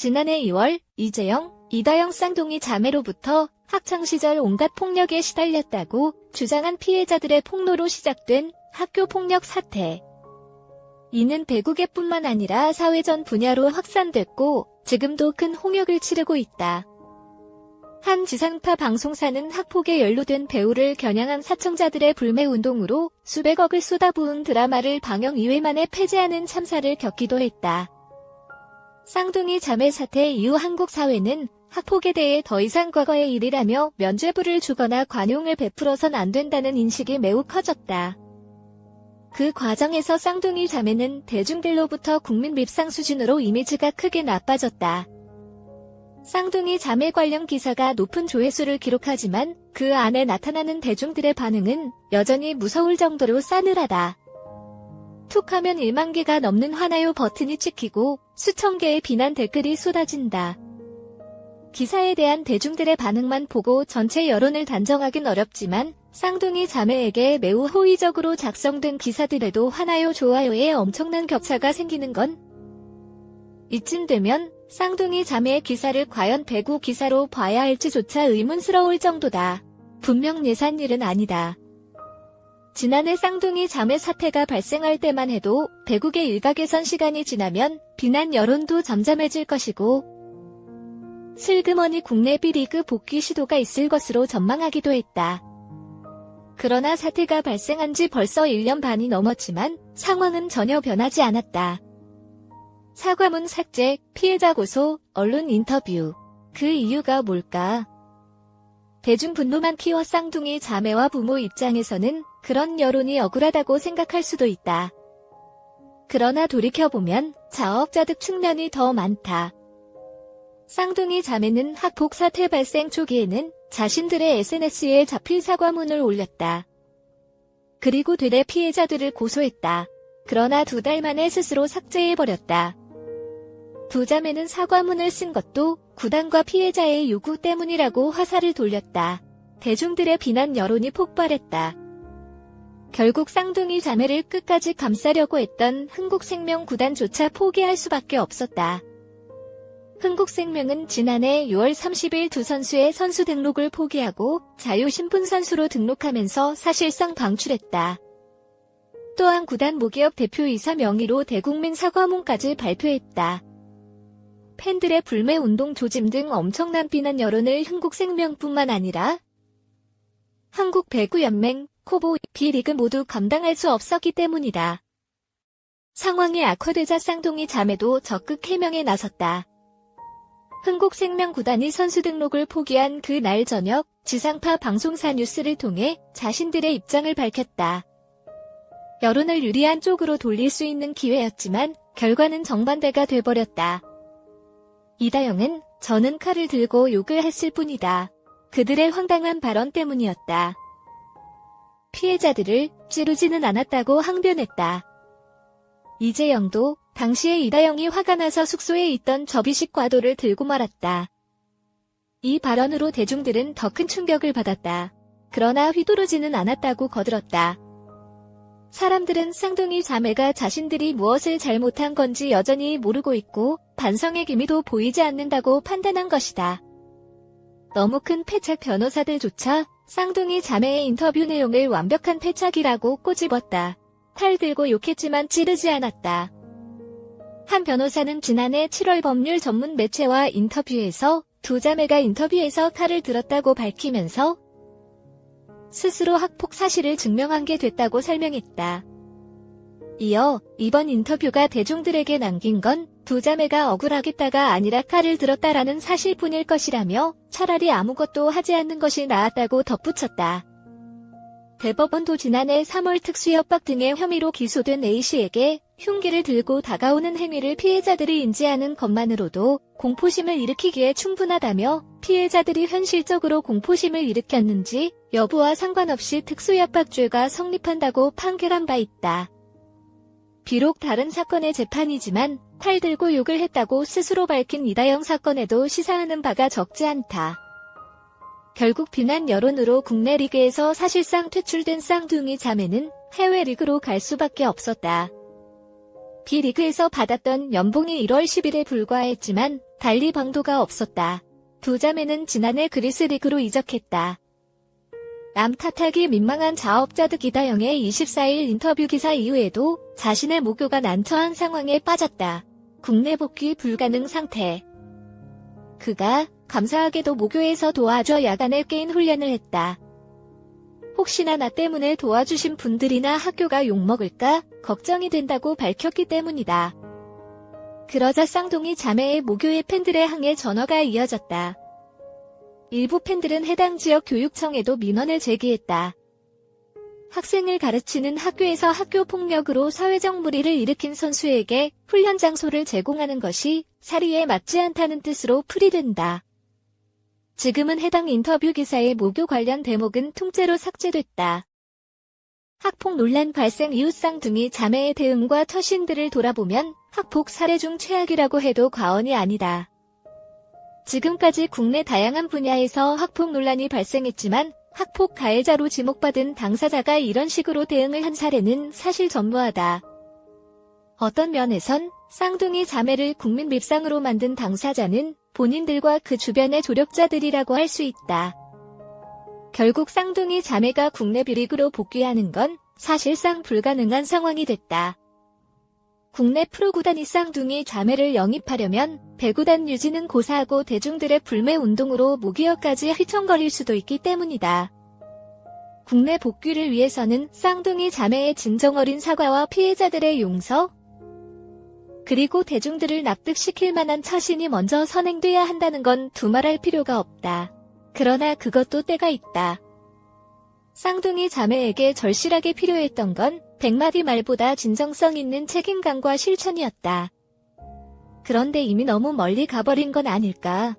지난해 2월 이재영, 이다영 쌍둥이 자매로부터 학창시절 온갖 폭력에 시달렸다고 주장한 피해자들의 폭로로 시작된 학교 폭력 사태. 이는 배구계뿐만 아니라 사회전 분야로 확산됐고 지금도 큰 홍역을 치르고 있다. 한 지상파 방송사는 학폭에 연루된 배우를 겨냥한 사청자들의 불매운동으로 수백억을 쏟아부은 드라마를 방영 2회 만에 폐지하는 참사를 겪기도 했다. 쌍둥이 자매 사태 이후 한국 사회는 학폭에 대해 더 이상 과거의 일이라며 면죄부를 주거나 관용을 베풀어선 안 된다는 인식이 매우 커졌다. 그 과정에서 쌍둥이 자매는 대중들로부터 국민 밉상 수준으로 이미지가 크게 나빠졌다. 쌍둥이 자매 관련 기사가 높은 조회수를 기록하지만 그 안에 나타나는 대중들의 반응은 여전히 무서울 정도로 싸늘하다. 툭하면 1만 개가 넘는 화나요 버튼이 찍히고 수천 개의 비난 댓글이 쏟아진다. 기사에 대한 대중들의 반응만 보고 전체 여론을 단정하긴 어렵지만 쌍둥이 자매에게 매우 호의적으로 작성된 기사들에도 화나요 좋아요에 엄청난 격차가 생기는 건 이쯤 되면 쌍둥이 자매의 기사를 과연 배구 기사로 봐야 할지조차 의문스러울 정도다. 분명 예산 일은 아니다. 지난해 쌍둥이 자매 사태가 발생할 때만 해도 배구계 일각에선 시간이 지나면 비난 여론도 잠잠해질 것이고 슬그머니 국내 B리그 복귀 시도가 있을 것으로 전망하기도 했다. 그러나 사태가 발생한 지 벌써 1년 반이 넘었지만 상황은 전혀 변하지 않았다. 사과문 삭제, 피해자 고소, 언론 인터뷰. 그 이유가 뭘까? 대중 분노만 키워 쌍둥이 자매와 부모 입장에서는 그런 여론이 억울하다고 생각할 수도 있다. 그러나 돌이켜보면 자업자득 측면이 더 많다. 쌍둥이 자매는 학폭 사태 발생 초기에는 자신들의 SNS에 자필 사과문을 올렸다. 그리고 되레 피해자들을 고소했다. 그러나 2달 만에 스스로 삭제해버렸다. 두 자매는 사과문을 쓴 것도 구단과 피해자의 요구 때문이라고 화살을 돌렸다. 대중들의 비난 여론이 폭발했다. 결국 쌍둥이 자매를 끝까지 감싸려고 했던 흥국생명 구단조차 포기할 수밖에 없었다. 흥국생명은 지난해 6월 30일 두 선수의 선수 등록을 포기하고 자유신분 선수로 등록하면서 사실상 방출했다. 또한 구단 모기업 대표이사 명의로 대국민 사과문까지 발표했다. 팬들의 불매운동 조짐 등 엄청난 비난 여론을 흥국생명뿐만 아니라 한국배구연맹, 코보, B리그 모두 감당할 수 없었기 때문이다. 상황이 악화되자 쌍둥이 자매도 적극 해명에 나섰다. 흥국생명 구단이 선수 등록을 포기한 그 날 저녁 지상파 방송사 뉴스를 통해 자신들의 입장을 밝혔다. 여론을 유리한 쪽으로 돌릴 수 있는 기회였지만 결과는 정반대가 돼버렸다. 이다영은 저는 칼을 들고 욕을 했을 뿐이다. 그들의 황당한 발언 때문이었다. 피해자들을 찌르지는 않았다고 항변했다. 이재영도 당시에 이다영이 화가 나서 숙소에 있던 접이식 과도를 들고 말았다. 이 발언으로 대중들은 더 큰 충격을 받았다. 그러나 휘두르지는 않았다고 거들었다. 사람들은 쌍둥이 자매가 자신들이 무엇을 잘못한 건지 여전히 모르고 있고 반성의 기미도 보이지 않는다고 판단한 것이다. 너무 큰 패착 변호사들조차 쌍둥이 자매의 인터뷰 내용을 완벽한 패착이라고 꼬집었다. 칼 들고 욕했지만 찌르지 않았다. 한 변호사는 지난해 7월 법률 전문 매체와 인터뷰에서 두 자매가 인터뷰에서 칼을 들었다고 밝히면서 스스로 학폭 사실을 증명한 게 됐다고 설명했다. 이어 이번 인터뷰가 대중들에게 남긴 건 두 자매가 억울하겠다가 아니라 칼을 들었다라는 사실뿐일 것이라며 차라리 아무것도 하지 않는 것이 나았다고 덧붙였다. 대법원도 지난해 3월 특수협박 등의 혐의로 기소된 A씨에게 흉기를 들고 다가오는 행위를 피해자들이 인지하는 것만으로도 공포심을 일으키기에 충분하다며 피해자들이 현실적으로 공포심을 일으켰는지 여부와 상관없이 특수협박죄가 성립한다고 판결한 바 있다. 비록 다른 사건의 재판이지만 칼 들고 욕을 했다고 스스로 밝힌 이다영 사건에도 시사하는 바가 적지 않다. 결국 비난 여론으로 국내 리그에서 사실상 퇴출된 쌍둥이 자매는 해외 리그로 갈 수밖에 없었다. B리그에서 받았던 연봉이 1월 10일에 불과했지만 달리 방도가 없었다. 두 자매는 지난해 그리스 리그로 이적했다. 남 탓하기 민망한 자업자득 이다영의 24일 인터뷰 기사 이후에도 자신의 모교가 난처한 상황에 빠졌다. 국내 복귀 불가능 상태. 그가 감사하게도 모교에서 도와줘 야간에 개인 훈련을 했다. 혹시나 나 때문에 도와주신 분들이나 학교가 욕먹을까 걱정이 된다고 밝혔기 때문이다. 그러자 쌍둥이 자매의 모교의 팬들의 항해 전화가 이어졌다. 일부 팬들은 해당 지역 교육청에도 민원을 제기했다. 학생을 가르치는 학교에서 학교 폭력으로 사회적 물의를 일으킨 선수에게 훈련 장소를 제공하는 것이 사리에 맞지 않다는 뜻으로 풀이된다. 지금은 해당 인터뷰 기사의 모교 관련 대목은 통째로 삭제됐다. 학폭 논란 발생 이후 쌍둥이 자매의 대응과 처신들을 돌아보면 학폭 사례 중 최악이라고 해도 과언이 아니다. 지금까지 국내 다양한 분야에서 학폭 논란이 발생했지만 학폭 가해자로 지목받은 당사자가 이런 식으로 대응을 한 사례는 사실 전무하다. 어떤 면에선 쌍둥이 자매를 국민 밉상으로 만든 당사자는 본인들과 그 주변의 조력자들이라고 할 수 있다. 결국 쌍둥이 자매가 국내 B리그로 복귀하는 건 사실상 불가능한 상황이 됐다. 국내 프로구단이 쌍둥이 자매를 영입하려면 배구단 유지는 고사하고 대중들의 불매 운동으로 무기여까지 휘청거릴 수도 있기 때문이다. 국내 복귀를 위해서는 쌍둥이 자매의 진정어린 사과와 피해자들의 용서, 그리고 대중들을 납득시킬 만한 처신이 먼저 선행돼야 한다는 건 두말할 필요가 없다. 그러나 그것도 때가 있다. 쌍둥이 자매에게 절실하게 필요했던 건 100마디 말보다 진정성 있는 책임감과 실천이었다. 그런데 이미 너무 멀리 가버린 건 아닐까.